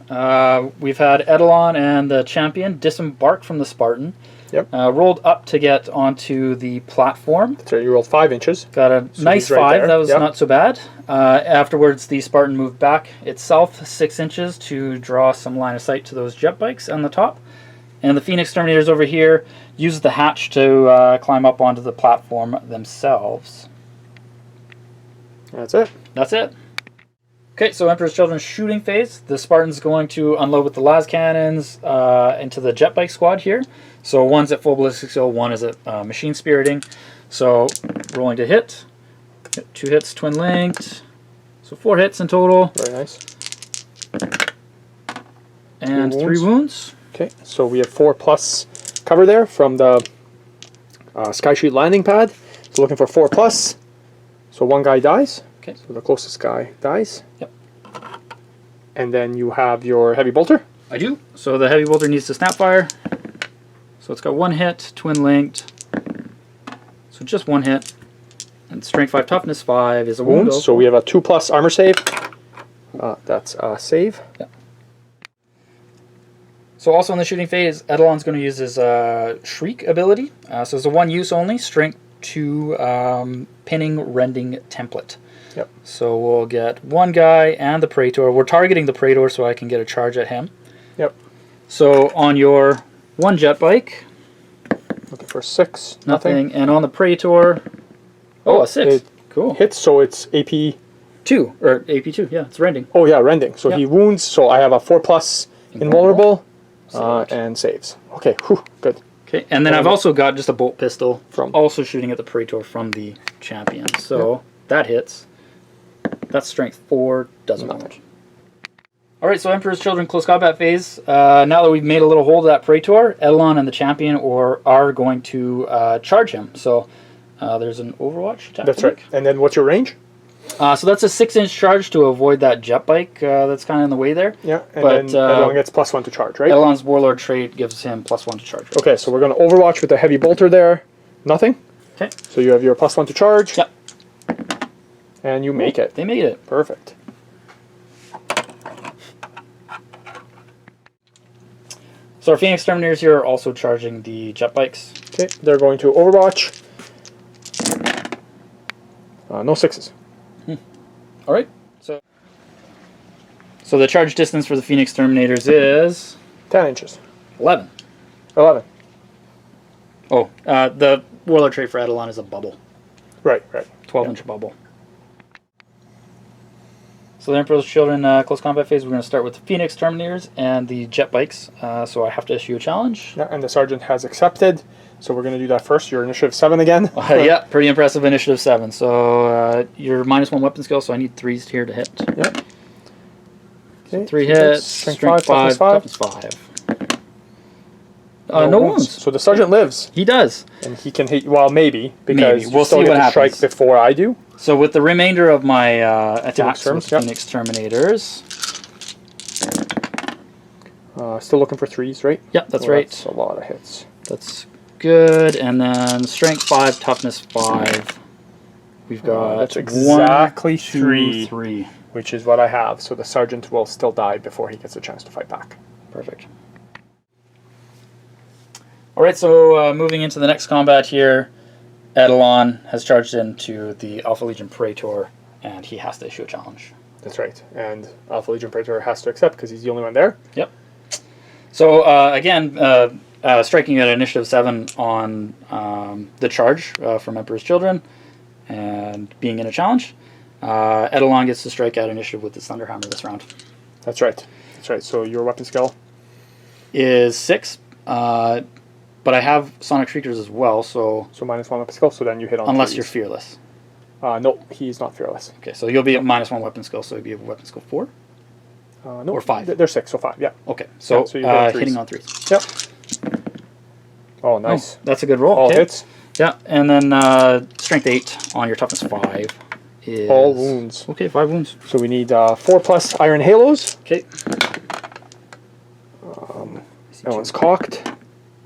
We've had Eidolon and the champion disembark from the Spartan. Yep. Rolled up to get onto the platform. So you rolled 5 inches. Got a nice right 5, there. that was Yep. not so bad. Afterwards, the Spartan moved back itself 6 inches to draw some line of sight to those jet bikes on the top. And the Phoenix Terminators over here use the hatch to climb up onto the platform themselves. That's it. That's it. Okay, so Emperor's Children's shooting phase. The Spartan's going to unload with the las cannons into the jet bike squad here. So one's at full ballistic skill, one is at machine spiriting. So rolling to hit. 2 hits, twin linked. So 4 hits in total. Very nice. And 3 wounds. Okay, so we have 4+ cover there from the Sky Sheet landing pad. So looking for 4+. So 1 guy dies. Okay. So the closest guy dies. Yep. And then you have your heavy bolter. I do. So the heavy bolter needs to snap fire. So it's got 1 hit, twin linked. So just 1 hit. And strength 5, toughness 5 is a wound. Wounds. So we have a 2+ armor save. That's a save. Yeah. So also in the shooting phase, Eidolon's going to use his Shriek ability. So it's a 1 use only, strength 2 pinning rending template. Yep. So we'll get 1 guy and the Praetor. We're targeting the Praetor so I can get a charge at him. Yep. So on your 1 jet bike, Looking for 6. nothing. And on the Praetor, a 6. It Cool. hits, so it's AP. 2, or AP2, yeah, it's rending. Oh yeah, rending. So Yep. he wounds, so I have a 4+ invulnerable Saved. and saves. Okay, whew, good. Okay, and then I've also got just a bolt pistol From- also shooting at the Praetor from the champion. So that hits. That's strength 4, doesn't Nothing. damage. Alright, so Emperor's Children close combat phase. Now that we've made a little hold of that Praetor, Eidolon and the champion are going to charge him. So there's an Overwatch attack. That's right. And then what's your range? So that's a 6-inch charge to avoid that jet bike that's kind of in the way there. Yeah, and But, then everyone gets +1 to charge, right? Eidolon's Warlord trait gives him +1 to charge. Okay, so we're going to Overwatch with the heavy bolter there. Nothing. Okay. So you have your +1 to charge. Yep. And you make it. They made it. Perfect. So our Phoenix Terminators here are also charging the jet bikes. Okay, they're going to Overwatch. No 6s. Alright. So the charge distance for the Phoenix Terminators is 10 inches. 11. 11. Oh, the Warlord trait for Eidolon is a bubble. Right. 12-inch bubble. So the Emperor's Children close combat phase, we're going to start with the Phoenix Terminators and the jet bikes. So I have to issue a challenge. Yeah, and the sergeant has accepted. So we're going to do that first. Your initiative 7 again. Yeah, pretty impressive initiative 7. So you're -1 weapon skill, so I need 3s here to hit. Yep. Okay, 3 hits, strength 5, toughness 5. No wounds. So the sergeant lives, He does. and he can hit. Well, maybe because Maybe. you We'll still see get what to strike happens. before I do. So with the remainder of my attacks terms, with yep. Phoenix Terminators. Still looking for 3s, right? Yep, that's Well, right. That's a lot of hits. That's good. And then strength 5, toughness 5. We've got That's exactly 1, 2, 3. 3. Which is what I have. So the sergeant will still die before he gets a chance to fight back. Perfect. All right, so moving into the next combat here, Edelon has charged into the Alpha Legion Praetor, and he has to issue a challenge. That's right. And Alpha Legion Praetor has to accept because he's the only one there. Yep. So again, striking at initiative 7 on the charge from Emperor's Children, and being in a challenge, Edelon gets to strike at initiative with his Thunderhammer this round. That's right. That's right. So your weapon skill is 6. But I have Sonic Shriekers as well, so... So -1 weapon skill, so then you hit on Unless 3s. you're fearless. No, he's not fearless. Okay, so you'll be at -1 weapon skill, so you'll be at weapon skill 4? No, or 5? They're 6, so 5, yeah. Okay, so, yeah, so you're hitting, hitting on 3s. Yep. Oh, nice. Oh, that's a good roll. All okay. hits. Yeah, and then strength 8 on your toughness 5 is... All wounds. Okay, 5 wounds. So we need 4+ iron halos. Okay. That one's cocked.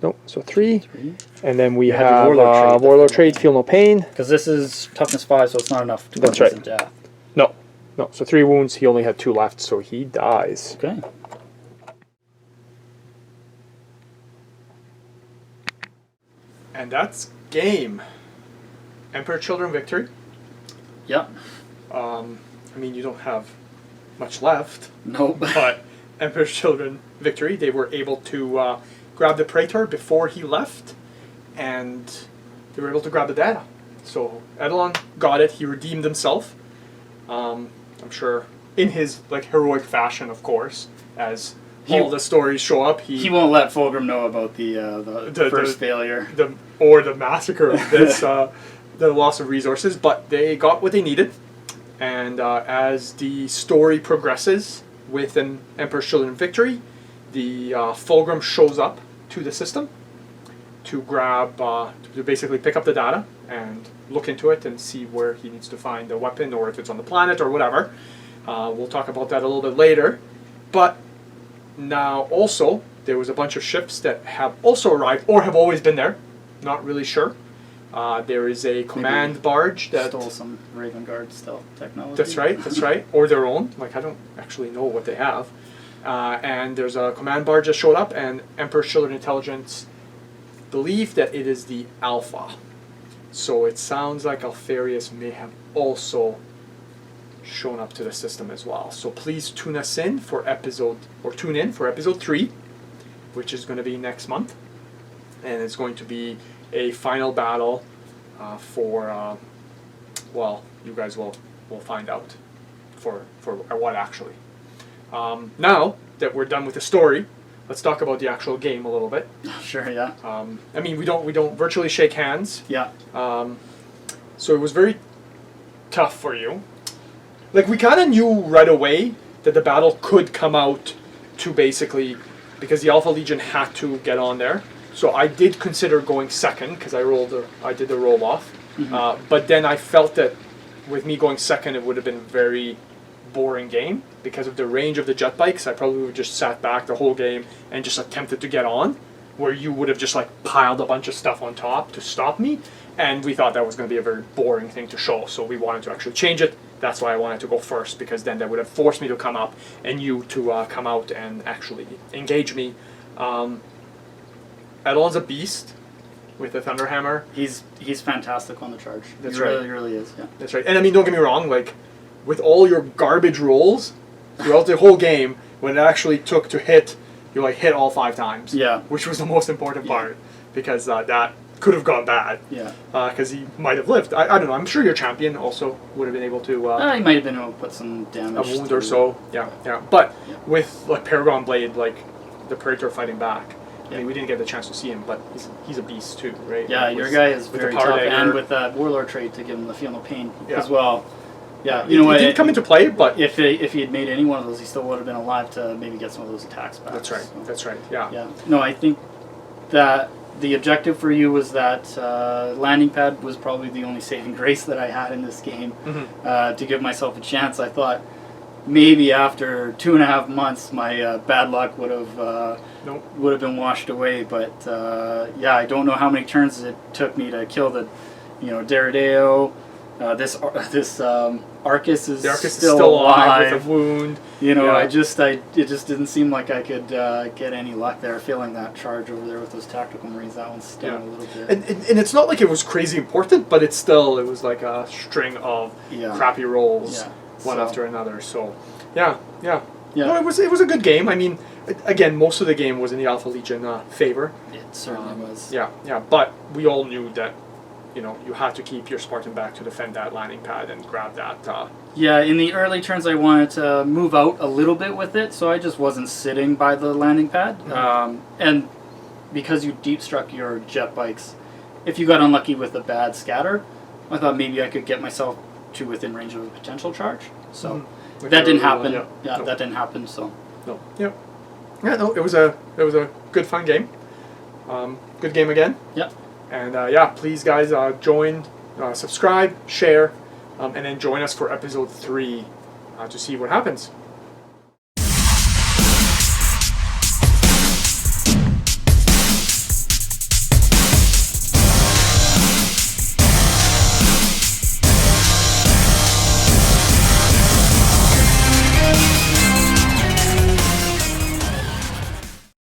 Nope, so 3. And then we You have have your Warlord Trade, Feel No Pain. Because this is toughness 5, so it's not enough to That's put right. him to death. No, so 3 wounds. He only had 2 left, so he dies. Okay. And that's game. Emperor Children victory. Yep. I mean, you don't have much left, Nope. but Emperor's Children victory. They were able to grab the Praetor before he left, and they were able to grab the data. So Edelon got it. He redeemed himself. I'm sure in his heroic fashion, of course, as all the stories show up. He won't let Fulgrim know about the first failure. Or the massacre of this, the loss of resources, but they got what they needed. And as the story progresses with an Emperor's Children victory, the Fulgrim shows up to the system to grab, to basically pick up the data and look into it and see where he needs to find the weapon, or if it's on the planet or whatever. We'll talk about that a little bit later. But now also, there was a bunch of ships that have also arrived, or have always been there. Not really sure. There is a command barge that stole some Raven Guard stealth technology. That's right, that's right. Or their own. I don't actually know what they have. And there's a command barge that showed up, and Emperor's Children Intelligence believe that it is the Alpha. So it sounds like Alfarius may have also shown up to the system as well. So please tune in for episode 3, which is going to be next month. And it's going to be a final battle for, well, you guys will find out for what actually. Now that we're done with the story, let's talk about the actual game a little bit. Sure, yeah. I mean, we don't virtually shake hands. Yeah. So it was very tough for you. We kind of knew right away that the battle could come out to basically, because the Alpha Legion had to get on there. So I did consider going second because I did the roll off. Mm-hmm. But then I felt that with me going second, it would have been a very boring game because of the range of the jet bikes. I probably would have just sat back the whole game and just attempted to get on, where you would have just piled a bunch of stuff on top to stop me. And we thought that was going to be a very boring thing to show, so we wanted to actually change it. That's why I wanted to go first, because then that would have forced me to come up and you to come out and actually engage me. Edelon's a beast with the Thunderhammer. He's fantastic on the charge. That's he right. He really is, yeah. That's right. And I mean, don't get me wrong, with all your garbage rolls throughout the whole game, when it actually took to hit, you hit all 5 times. Yeah. Which was the most important part, because that could have gone bad. Yeah. Because he might have lived. I don't know. I'm sure your champion also would have been able to. He might have been able to put some damage. A wound or so. Yeah. But yeah. with Paragon Blade, the Praetor fighting back. Yeah. I mean, we didn't get the chance to see him, but he's a beast too, right? Yeah, your guy is very tough, dagger. and with that Warlord trait to give him the Feel No Pain Yeah. as well. Yeah, you know what? He didn't come into play, but if he had made any one of those, he still would have been alive to maybe get some of those attacks back. That's right. So. That's right. Yeah. Yeah. No, I think that the objective for you was that landing pad was probably the only saving grace that I had in this game. Mm-hmm. To give myself a chance. I thought maybe after 2.5 months, my bad luck would have been washed away. But yeah, I don't know how many turns it took me to kill the, Deredeo, This Arcus is The Arcus is still still alive alive. with a wound. You know, Yeah. it just didn't seem like I could get any luck there. Feeling that charge over there with those tactical marines, that one stung a little bit. And it's not like it was crazy important, but it was like a string of crappy rolls, one after another. So, yeah. No, it was a good game. I mean, again, most of the game was in the Alpha Legion favor. It certainly was. Yeah, but we all knew that, you had to keep your Spartan back to defend that landing pad and grab that. Yeah, in the early turns I wanted to move out a little bit with it, so I just wasn't sitting by the landing pad. And because you deep struck your jet bikes, if you got unlucky with a bad scatter, I thought maybe I could get myself to within range of a potential charge. So that didn't happen. That didn't happen. So no, yeah, no, it was a good fun game. Good game again. Yeah. And please guys join, subscribe, share, and then join us for episode 3 to see what happens.